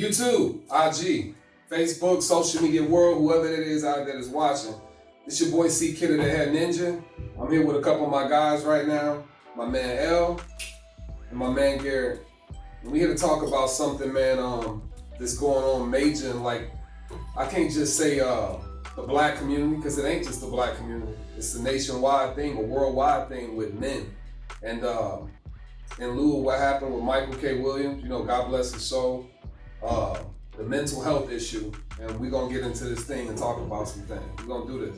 YouTube, IG, Facebook, social media world, whoever it is out there that is watching. It's your boy C Kidder, the Head Ninja. I'm here with a couple of my guys right now. My man L and my man Garrett. And we here to talk about something, man, that's going on major. And like, I can't just say the black community, because it ain't just the black community. It's a nationwide thing, a worldwide thing with men. And in lieu of what happened with Michael K. Williams, you know, God bless his soul, the mental health issue, and we're gonna get into this thing and talk about some things. We're gonna do this.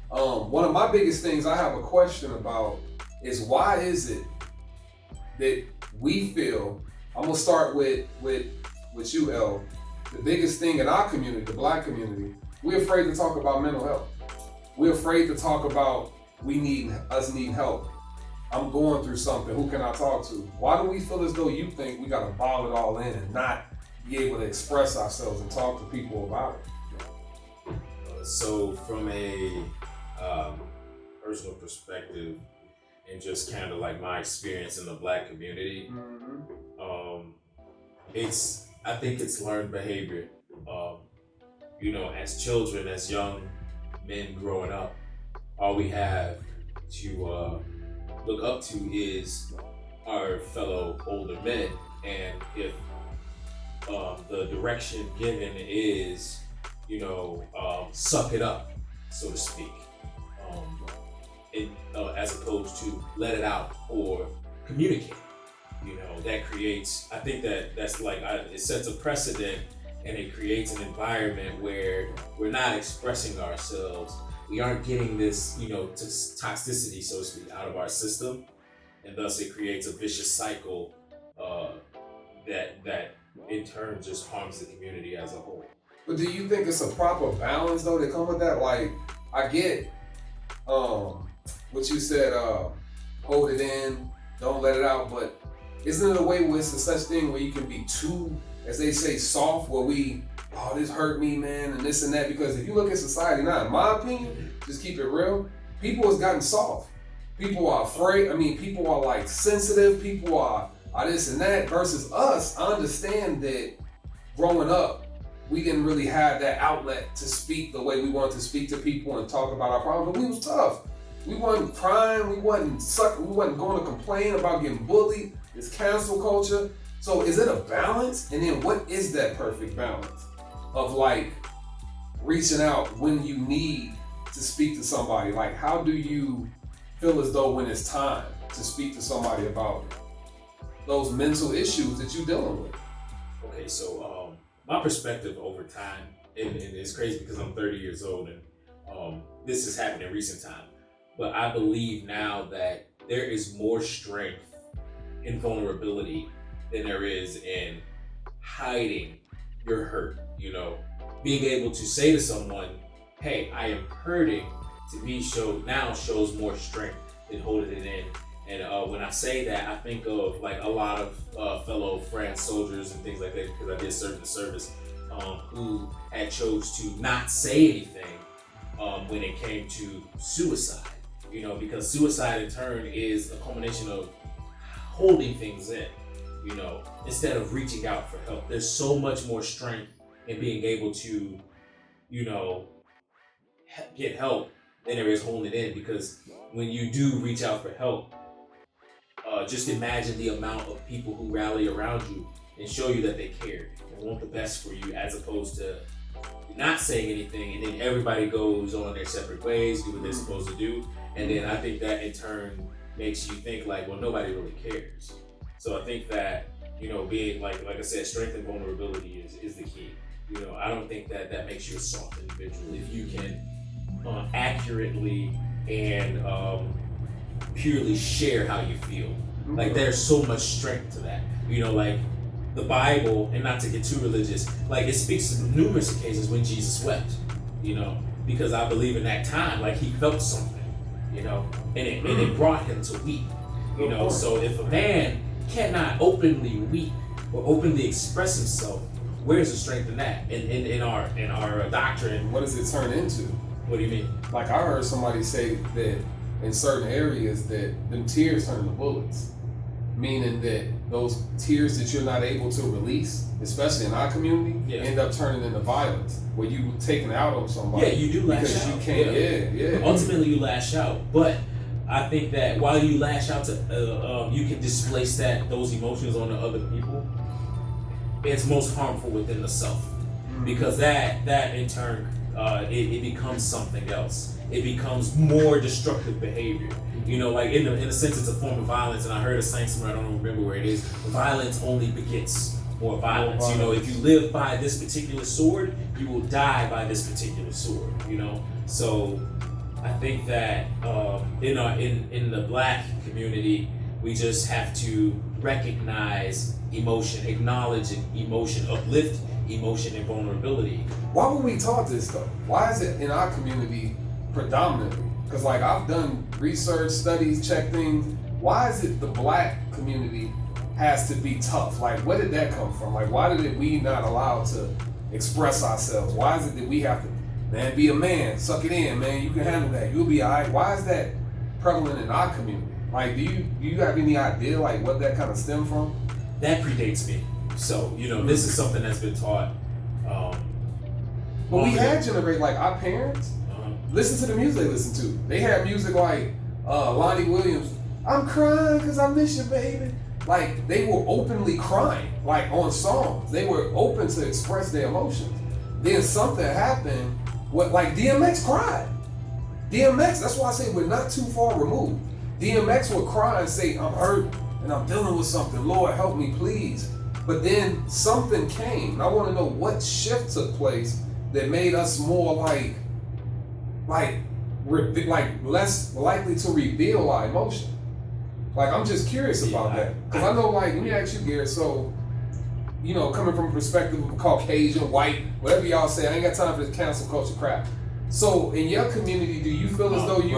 One of my biggest things I have a question about is, why is it that we feel, I'm gonna start with you, L, the biggest thing in our community, the black community, we're afraid to talk about mental health. We're afraid to talk about us need help. I'm going through something, who can I talk to? Why do we feel as though you think we gotta bottle it all in and not be able to express ourselves and talk to people about it? So from a personal perspective, and just kind of like my experience in the black community, I think it's learned behavior. You know, as children, as young men growing up, all we have to look up to is our fellow older men, and if the direction given is, you know, suck it up, so to speak, as opposed to let it out or communicate. You know, that creates, I think that's like, it sets a precedent, and it creates an environment where we're not expressing ourselves. We aren't getting this, you know, toxicity, so to speak, out of our system, and thus it creates a vicious cycle that in turn just harms the community as a whole. But do you think it's a proper balance though that come with that? Like, I get what you said, hold it in, don't let it out, but isn't it a way where it's a such thing where you can be too, as they say, soft, where this hurt me, man, and this and that? Because if you look at society now, in my opinion, just keep it real, people has gotten soft. People are afraid, people are like sensitive, people are this and that, versus us. I understand that growing up, we didn't really have that outlet to speak the way we wanted to speak to people and talk about our problems, but we was tough. We wasn't crying, we wasn't sucking, we wasn't going to complain about getting bullied. It's cancel culture. So is it a balance? And then what is that perfect balance of like reaching out when you need to speak to somebody? Like, how do you feel as though when it's time to speak to somebody about those mental issues that you're dealing with? Okay, so my perspective over time, and it's crazy because I'm 30 years old, and this has happened in recent time, but I believe now that there is more strength in vulnerability than there is in hiding your hurt. You know, being able to say to someone, hey, I am hurting, to me shows more strength than holding it in. And when I say that, I think of like a lot of fellow France soldiers and things like that, because I did serve in the service, who had chose to not say anything when it came to suicide. You know, because suicide in turn is a culmination of holding things in, you know, instead of reaching out for help. There's so much more strength in being able to, you know, get help than there is holding it in, because when you do reach out for help, just imagine the amount of people who rally around you and show you that they care and want the best for you, as opposed to not saying anything, and then everybody goes on their separate ways, do what they're supposed to do, and then I think that in turn makes you think like, well, nobody really cares. So I think that, you know, being like I said, strength and vulnerability is the key. You know, I don't think that makes you a soft individual if you can accurately and purely share how you feel. Like there's so much strength to that. You know, like the Bible, and not to get too religious, like it speaks to numerous occasions when Jesus wept, you know, because I believe in that time, like he felt something, you know, and it brought him to weep, you know. So if a man cannot openly weep or openly express himself, where's the strength in that? In our doctrine, what does it turn into? What do you mean? Like I heard somebody say that in certain areas that them tears turn to bullets. Meaning that those tears that you're not able to release, especially in our community, end up turning into violence, where you taking out on somebody. Yeah, you do lash because out. You can't. Yeah. Ultimately, you lash out, but I think that while you lash out to, you can displace those emotions onto other people. It's most harmful within the self, because that in turn, it becomes something else. It becomes more destructive behavior. You know, like in a sense, it's a form of violence. And I heard a saying somewhere, I don't remember where it is. Violence only begets more violence. You know, if you live by this particular sword, you will die by this particular sword. You know, so I think that in the Black community, we just have to recognize emotion, acknowledge emotion, uplift emotion and vulnerability. Why were we taught this though? Why is it in our community predominantly? Because like I've done research, studies, check things. Why is it the Black community has to be tough? Like where did that come from? Like why did we not allowed to express ourselves? Why is it that we have to, man, be a man, suck it in, man, you can handle that, you'll be all right? Why is that prevalent in our community? Like do you have any idea like what that kind of stem from? That predates me. So, you know, this is something that's been taught. But we had generate like our parents. Listen to the music they listen to. They had music like Lonnie Williams, I'm crying because I miss you, baby. Like they were openly crying, like on songs. They were open to express their emotions. Then something happened, like DMX cried. DMX, that's why I say we're not too far removed. DMX would cry and say, I'm hurt and I'm dealing with something. Lord, help me, please. But then something came. And I want to know what shift took place that made us more like less likely to reveal our emotion. Like I'm just curious about that. Because I know like, let me ask you, Garrett, so, you know, coming from a perspective of Caucasian, white, whatever y'all say, I ain't got time for this cancel culture crap. So in your community, do you feel as though you,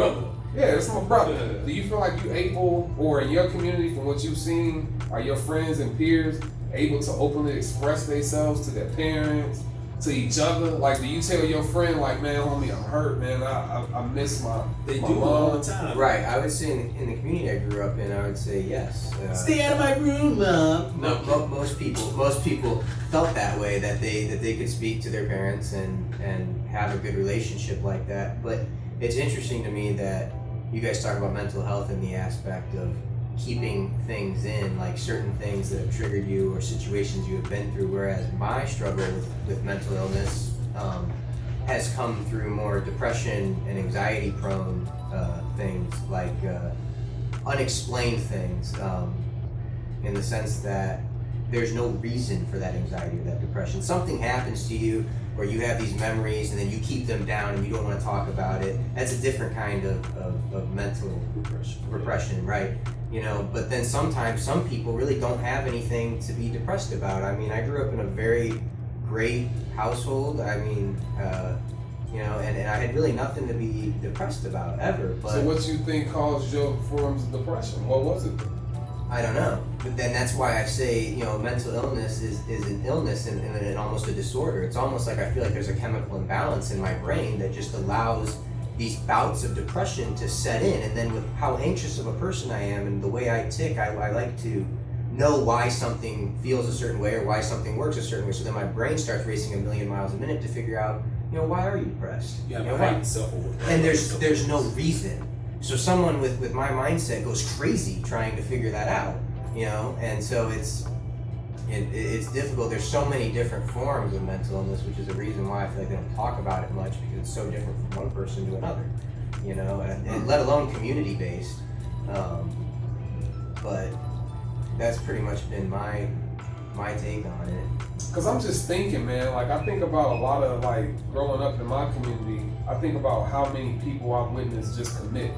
yeah, that's my brother. Do you feel like you able, or in your community from what you've seen, are your friends and peers able to openly express themselves to their parents, to each other? Like, do you tell your friend, like, man, homie, I'm hurt, man, I miss my They my do mom. all the time. Right, I would say in the community I grew up in, I would say yes. Stay out of my room, Mom. Most people felt that way, that they could speak to their parents and have a good relationship like that. But it's interesting to me that you guys talk about mental health and the aspect of keeping things in, like certain things that have triggered you or situations you have been through, whereas my struggle with mental illness has come through more depression and anxiety prone things, like unexplained things, in the sense that there's no reason for that anxiety or that depression. Something happens to you where you have these memories and then you keep them down and you don't want to talk about it. That's a different kind of mental repression, right? You know, but then sometimes some people really don't have anything to be depressed about. I mean, I grew up in a very great household. I mean, you know, and I had really nothing to be depressed about ever. But So what you think caused your forms of depression? What was it? I don't know. But then that's why I say, you know, mental illness is an illness and almost a disorder. It's almost like I feel like there's a chemical imbalance in my brain that just allows these bouts of depression to set in. And then with how anxious of a person I am and the way I tick, I like to know why something feels a certain way or why something works a certain way. So then my brain starts racing a million miles a minute to figure out, you know, why are you depressed? You have know, a heightened self-awareness. and there's no reason. So someone with my mindset goes crazy trying to figure that out, you know, and so it's it's difficult. There's so many different forms of mental illness, which is the reason why I feel like they don't talk about it much, because it's so different from one person to another, and let alone community based. But that's pretty much been my take on it. Cause I'm just thinking, man, like I think about a lot of like growing up in my community, I think about how many people I've witnessed just commit.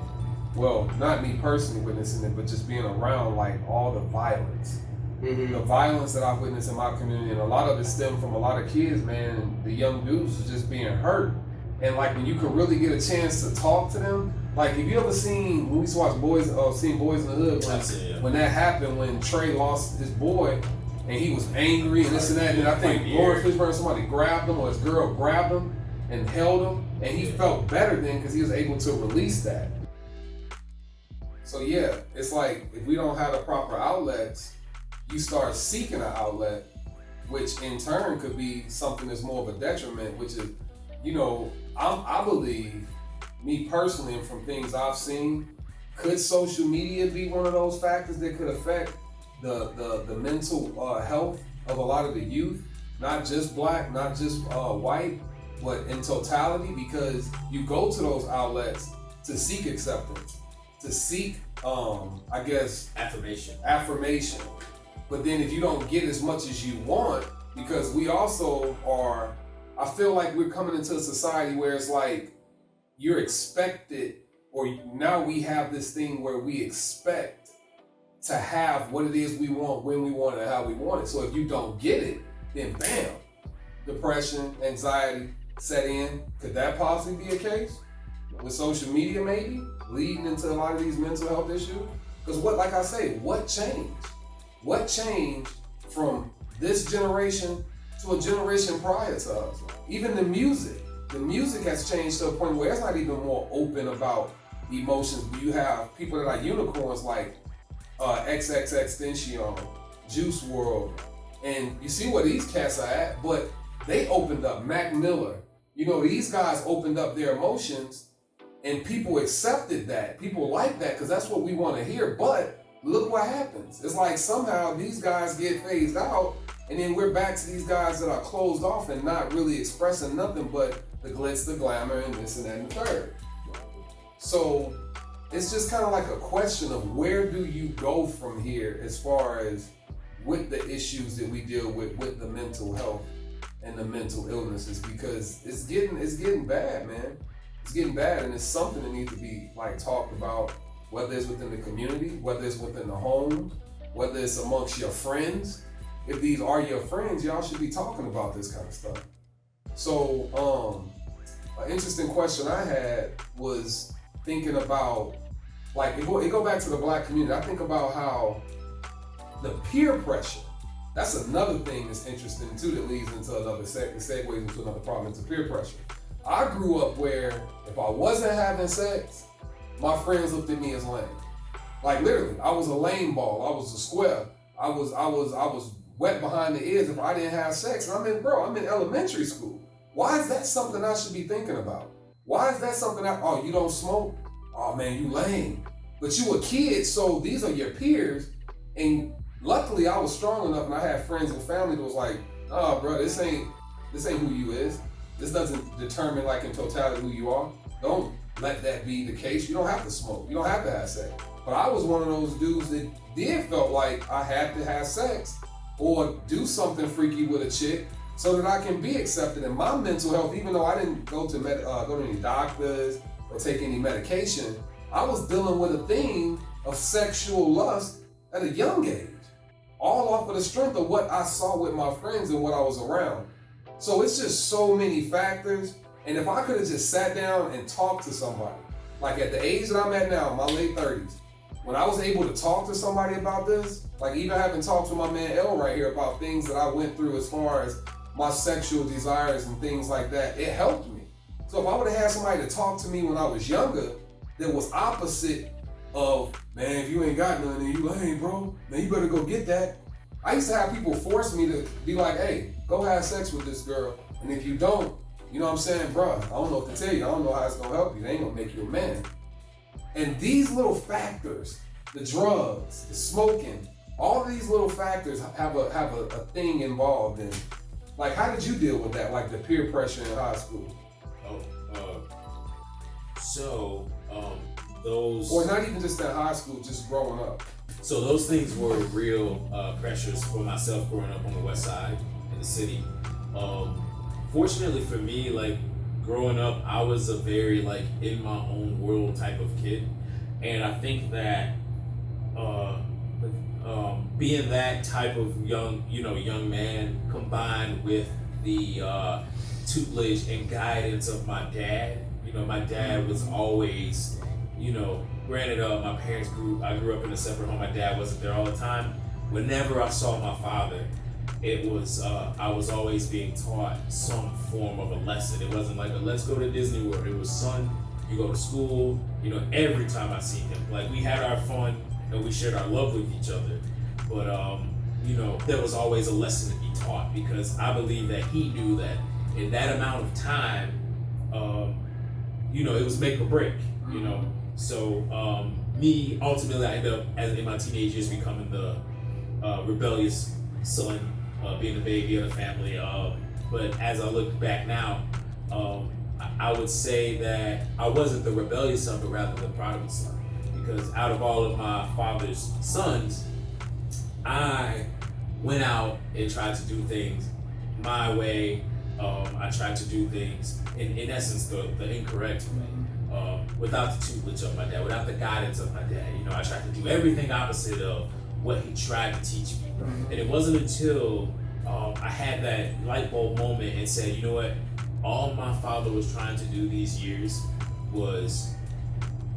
Well, not me personally witnessing it, but just being around like all the violence. Mm-hmm. The violence that I've witnessed in my community, and a lot of it stemmed from a lot of kids, man, and the young dudes was just being hurt. And like when you could really get a chance to talk to them, like if you ever seen, when we used to watch Boys in the Hood, when that happened, when Trey lost his boy, and he was angry and this and that, and I think Lawrence Fishburne, somebody grabbed him, or his girl grabbed him and held him, and he felt better then because he was able to release that. So yeah, it's like if we don't have the proper outlets, you start seeking an outlet, which in turn could be something that's more of a detriment, which is, I believe, me personally, and from things I've seen, could social media be one of those factors that could affect the mental health of a lot of the youth, not just black, not just white, but in totality, because you go to those outlets to seek acceptance, to seek, affirmation. But then if you don't get as much as you want, because we also are, I feel like we're coming into a society where it's like you're expected, or now we have this thing where we expect to have what it is we want, when we want it, and how we want it. So if you don't get it, then bam, depression, anxiety set in. Could that possibly be a case with social media maybe leading into a lot of these mental health issues? Because like I say, what changed? What changed from this generation to a generation prior to us? Even the music has changed to a point where it's not even more open about emotions. You have people that are unicorns like XXXTentacion, Juice WRLD, and you see where these cats are at, but they opened up. Mac Miller, these guys opened up their emotions, and people accepted that. People like that because that's what we want to hear, but look what happens. It's like somehow these guys get phased out, and then we're back to these guys that are closed off and not really expressing nothing but the glitz, the glamour, and this and that and the third. So it's just kind of like a question of where do you go from here as far as with the issues that we deal with the mental health and the mental illnesses, because it's getting bad, man. It's getting bad, and it's something that needs to be like talked about, whether it's within the community, whether it's within the home, whether it's amongst your friends. If these are your friends, y'all should be talking about this kind of stuff. So, an interesting question I had was thinking about, like, it go back to the black community. I think about how the peer pressure, that's another thing that's interesting too, that leads into another segues into another problem, into peer pressure. I grew up where if I wasn't having sex, my friends looked at me as lame. Like literally, I was a lame ball. I was a square. I was wet behind the ears if I didn't have sex. And I'm in elementary school. Why is that something I should be thinking about? Why is that something you don't smoke? Oh man, you lame. But you a kid, so these are your peers. And luckily I was strong enough and I had friends and family that was like, oh bro, this ain't who you is. This doesn't determine like in totality who you are. Don't let that be the case. You don't have to smoke. You don't have to have sex. But I was one of those dudes that did felt like I had to have sex or do something freaky with a chick so that I can be accepted in my mental health. Even though I didn't go to any doctors or take any medication, I was dealing with a thing of sexual lust at a young age, all off of the strength of what I saw with my friends and what I was around. So it's just so many factors. And if I could have just sat down and talked to somebody, like at the age that I'm at now, my late 30s, when I was able to talk to somebody about this, like even having talked to my man L right here about things that I went through as far as my sexual desires and things like that, it helped me. So if I would have had somebody to talk to me when I was younger that was opposite of, man, if you ain't got none, then you lame, bro. Man, you better go get that. I used to have people force me to be like, hey, go have sex with this girl. And if you don't, you know what I'm saying, bro, I don't know what to tell you. I don't know how it's gonna help you. They ain't gonna make you a man. And these little factors, the drugs, the smoking, all of these little factors have a thing involved in. Like, how did you deal with that? Like the peer pressure in high school? Those, or not even just in high school, just growing up. So those things were real pressures for myself growing up on the west side in the city. Fortunately for me, like growing up, I was a very like in my own world type of kid, and I think that being that type of young man combined with the tutelage and guidance of my dad. My dad was always, granted, my parents I grew up in a separate home. My dad wasn't there all the time. Whenever I saw my father, it was I was always being taught some form of a lesson. It wasn't like a let's go to Disney World. It was, son, you go to school. Every time I seen him, like we had our fun and we shared our love with each other. But there was always a lesson to be taught, because I believe that he knew that in that amount of time, it was make or break. So me ultimately, I ended up in my teenage years becoming the rebellious son, being the baby of the family. But as I look back now, I would say that I wasn't the rebellious son, but rather the prodigal son. Because out of all of my father's sons, I went out and tried to do things my way. I tried to do things in essence the incorrect way, without the tutelage of my dad, without the guidance of my dad. I tried to do everything opposite of what he tried to teach me. And it wasn't until I had that light bulb moment and said, you know what, all my father was trying to do these years was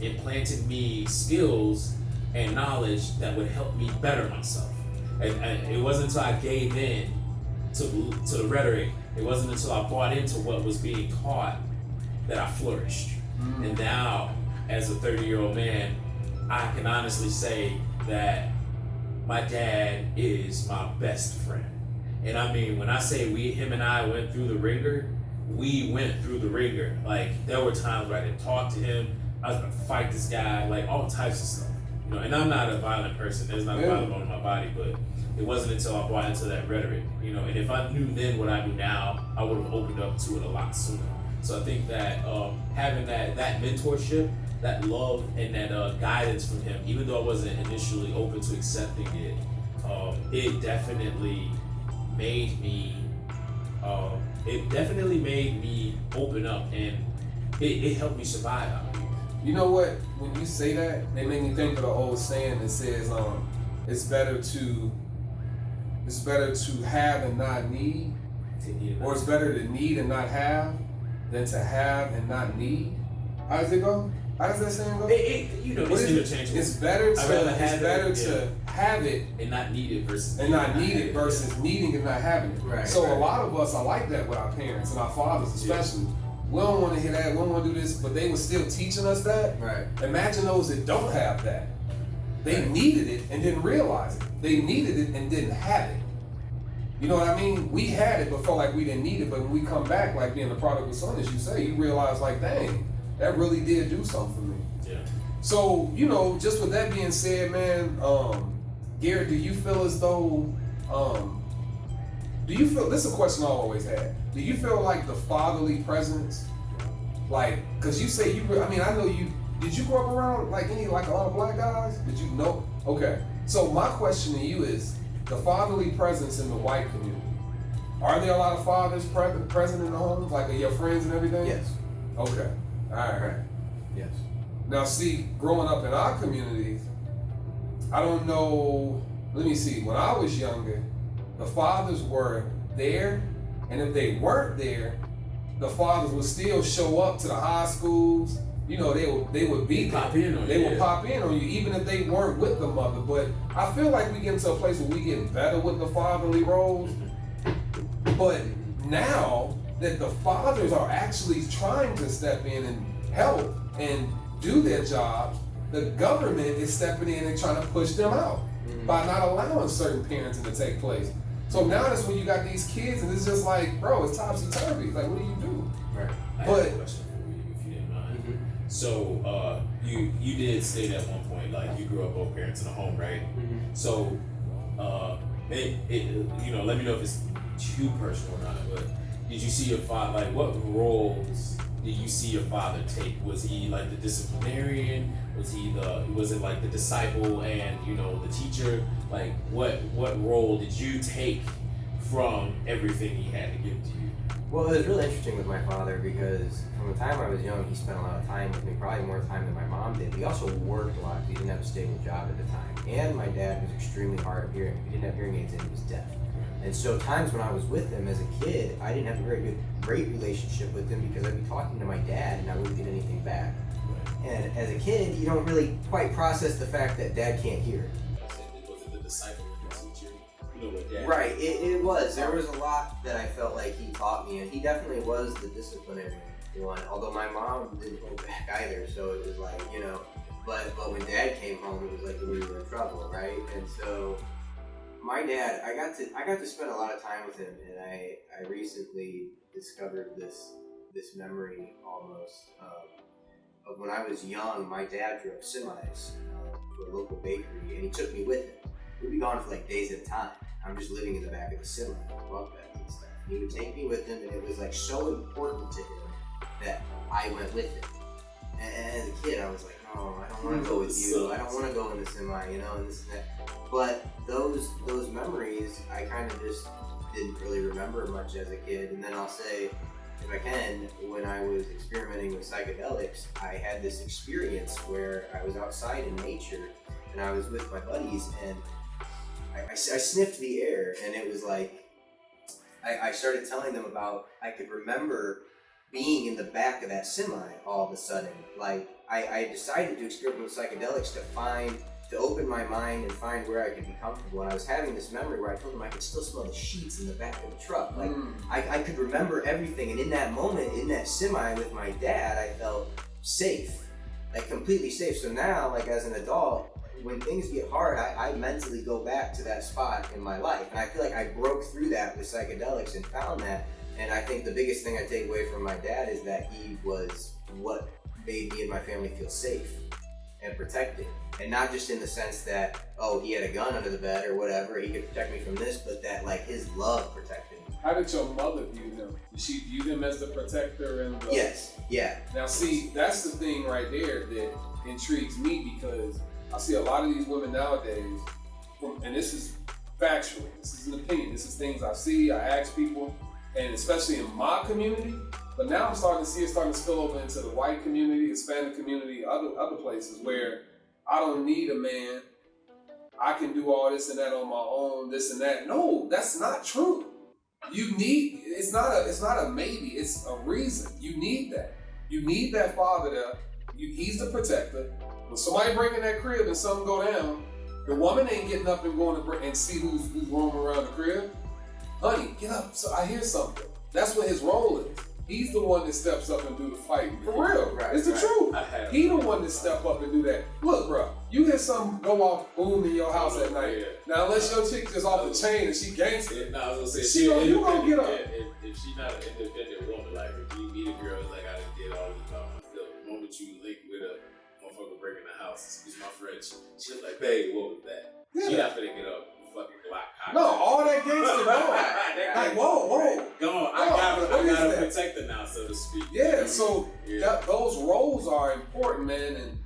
implanted me skills and knowledge that would help me better myself. And it wasn't until I gave in to the rhetoric, it wasn't until I bought into what was being taught that I flourished. And now, as a 30-year-old man, I can honestly say that my dad is my best friend. And I mean, when I say him and I went through the ringer, we went through the ringer. Like, there were times where I didn't talk to him, I was gonna fight this guy, like all types of stuff. And I'm not a violent person. There's not a violent bone in my body, but it wasn't until I bought into that rhetoric, and if I knew then what I do now, I would have opened up to it a lot sooner. So I think that having that mentorship, that love, and that guidance from him, even though I wasn't initially open to accepting it, it definitely made me open up, and it helped me survive out here. You know what? When you say that, it made me think of the old saying that says, it's better to have and not need, or it's better to need and not have than to have and not need. How does it go? How does that saying go? It's interchangeable. It's better to have it and not need it versus needing and not having it. Right, so right. A lot of us are like that with our parents and our fathers especially. Yeah. We don't want to hear that, we don't want to do this, but they were still teaching us that. Right. Imagine those that don't have that. They needed it and didn't realize it. They needed it and didn't have it. You know what I mean? We had it but felt like we didn't need it, but when we come back, like being the prodigal son, as you say, you realize like, dang, that really did do something for me. Yeah. So, just with that being said, man, Garrett, do you feel as though, this is a question I always had. Do you feel like the fatherly presence, like, cause you say I know you, did you grow up around like a lot of black guys? Did you know? Okay. So my question to you is, the fatherly presence in the white community, are there a lot of fathers present in the homes, like your friends and everything? Yes. Okay. All right. Yes. Now see, growing up in our communities, I don't know, let me see, when I was younger, the fathers were there, and if they weren't there, the fathers would still show up to the high schools. They would be there. Pop in on you. They would pop in on you, even if they weren't with the mother. But I feel like we get into a place where we get better with the fatherly roles. But now that the fathers are actually trying to step in and help and do their job, the government is stepping in and trying to push them out by not allowing certain parenting to take place. So now that's when you got these kids, and it's just like, bro, it's topsy-turvy. Like, what do you do? Right. I have a question for you, if you didn't mind. Mm-hmm. So, you did state at one point, like, you grew up both parents in a home, right? Mm-hmm. So, Let me know if it's too personal or not, but did you see your father, like, what roles did you see your father take? Was he like the disciplinarian? Was it like the disciple and, the teacher? Like, what role did you take from everything he had to give to you? Well, it was really interesting with my father because from the time I was young, he spent a lot of time with me, probably more time than my mom did. He also worked a lot because he didn't have a stable job at the time. And my dad was extremely hard of hearing. He didn't have hearing aids and he was deaf. And so times when I was with him as a kid, I didn't have a great relationship with him because I'd be talking to my dad and I wouldn't get anything back. And as a kid, you don't really quite process the fact that dad can't hear. Was it the disciple and the teacher? What dad? Right, it was. There was a lot that I felt like he taught me, and he definitely was the disciplinarian one. Although my mom didn't hold back either, so it was like, but when dad came home, it was like we were in trouble, right? And so my dad, I got to spend a lot of time with him, and I recently discovered this memory almost of when I was young. My dad drove semis to a local bakery, and he took me with him. We'd be gone for like days at a time. I'm just living in the back of the semi, bunk beds and stuff. He would take me with him, and it was like so important to him that I went with him. And as a kid, I was like, no, I don't want to go with you. I don't want to go in the semi, and this and that. But those memories, I kind of just didn't really remember much as a kid. And then I'll say, if I can, when I was experimenting with psychedelics, I had this experience where I was outside in nature, and I was with my buddies, and I sniffed the air, and it was like, I started telling them about, I could remember being in the back of that semi all of a sudden. Like, I decided to experiment with psychedelics to open my mind and find where I could be comfortable. And I was having this memory where I told them I could still smell the sheets in the back of the truck. Like, I could remember everything. And in that moment, in that semi with my dad, I felt safe, like completely safe. So now, like as an adult, when things get hard, I mentally go back to that spot in my life. And I feel like I broke through that with psychedelics and found that. And I think the biggest thing I take away from my dad is that he was what made me and my family feel safe and protected. And not just in the sense that, he had a gun under the bed or whatever, he could protect me from this, but that like his love protected me. How did your mother view him? Did she view him as the protector? And Yes, yeah. Now see, that's the thing right there that intrigues me, because I see a lot of these women nowadays, and this is factual, this is an opinion, this is things I see, I ask people, and especially in my community, but now I'm starting to see it starting to spill over into the white community, Hispanic community, other places where I don't need a man, I can do all this and that on my own, this and that. No, that's not true. You need, it's not a maybe, it's a reason. You need that. You need that father there. He's the protector. When somebody break in that crib and something go down, the woman ain't getting up and going to and see who's roaming around the crib. Honey, get up, so I hear something. That's what his role is. He's the one that steps up and do the fighting. For real, Right, it's the truth. He the one that that step up and do that. Look, bro, you hear something go off boom in your house at night. Yeah. Now, unless your chick just off the chain and she gangster, I was gonna say, you gonna get up. If she not an independent woman, like if you meet a girl, like I done did all this by myself, the moment you link with a motherfucker breaking the house, excuse my French, she was like, babe, what was that? Yeah. She not finna get up. Fucking Glock. No, all that gangster gone. Like, whoa. Gone. I got a protector now, so to speak. Yeah, so those roles are important, man. And,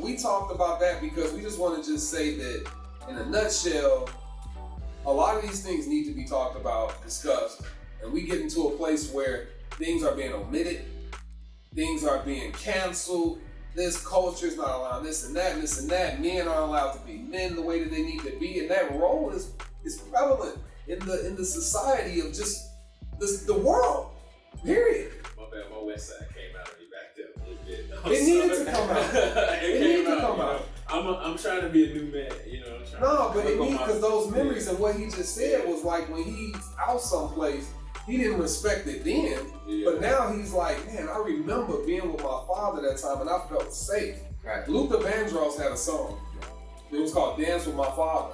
we talked about that because we just want to just say that, in a nutshell, a lot of these things need to be talked about, discussed, and we get into a place where things are being omitted, things are being canceled. This culture is not allowing this and that and this and that. Men aren't allowed to be men the way that they need to be, and that role is prevalent in the society of just the world. Period. My bad, my West Side came out of me back there a little bit. It needed to come out. It needed to come out. I'm trying to be a new man, No, but it needs, because those memories and what he just said was like when he's out someplace, he didn't respect it then, but now he's like, man, I remember being with my father that time and I felt safe. Right. Luther Vandross had a song. It was called Dance with My Father.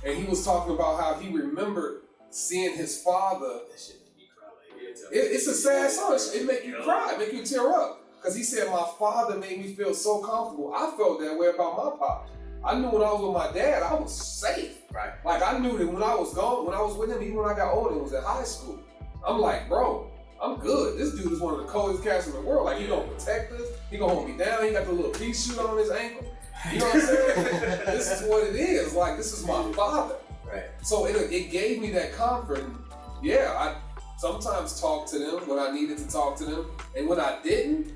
And he was talking about how he remembered seeing his father. That shit make me cry like It's a sad song. It make you cry, it make you tear up. Because he said, my father made me feel so comfortable. I felt that way about my pop. I knew when I was with my dad, I was safe. Right. Like I knew that when I was gone, when I was with him, even when I got older, it was at high school. I'm like, bro, I'm good. This dude is one of the coldest cats in the world. Like he gonna protect us. He gonna hold me down. He got the little pea shoot on his ankle. You know what I'm saying? This is what it is. Like this is my father. Right. So it gave me that comfort. And yeah, I sometimes talked to them when I needed to talk to them, and when I didn't,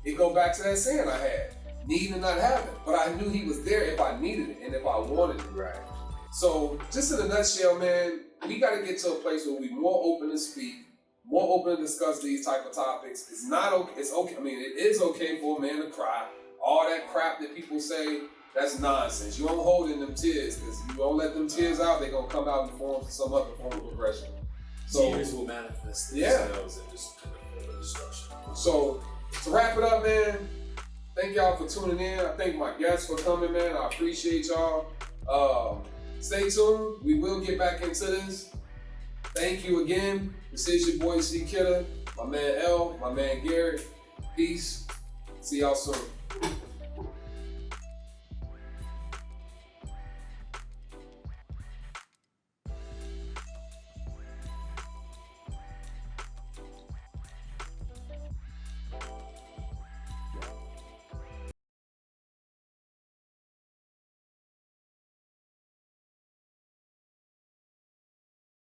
it go back to that saying I had. Need and not have it. But I knew he was there if I needed it and if I wanted it. Right. So just in a nutshell, man, we got to get to a place where we're more open to speak, more open to discuss these type of topics. It's not okay. It's okay. I mean, it is okay for a man to cry. All that crap that people say, that's nonsense. You don't hold in them tears because you don't let them tears out, they're going to come out in form of some other form of aggression. So, tears will manifest yeah. themselves in destruction. So to wrap it up, man, thank y'all for tuning in. I thank my guests for coming, man. I appreciate y'all. Stay tuned. We will get back into this. Thank you again. This is your boy C Kidder, my man L, my man Garrett. Peace. See y'all soon.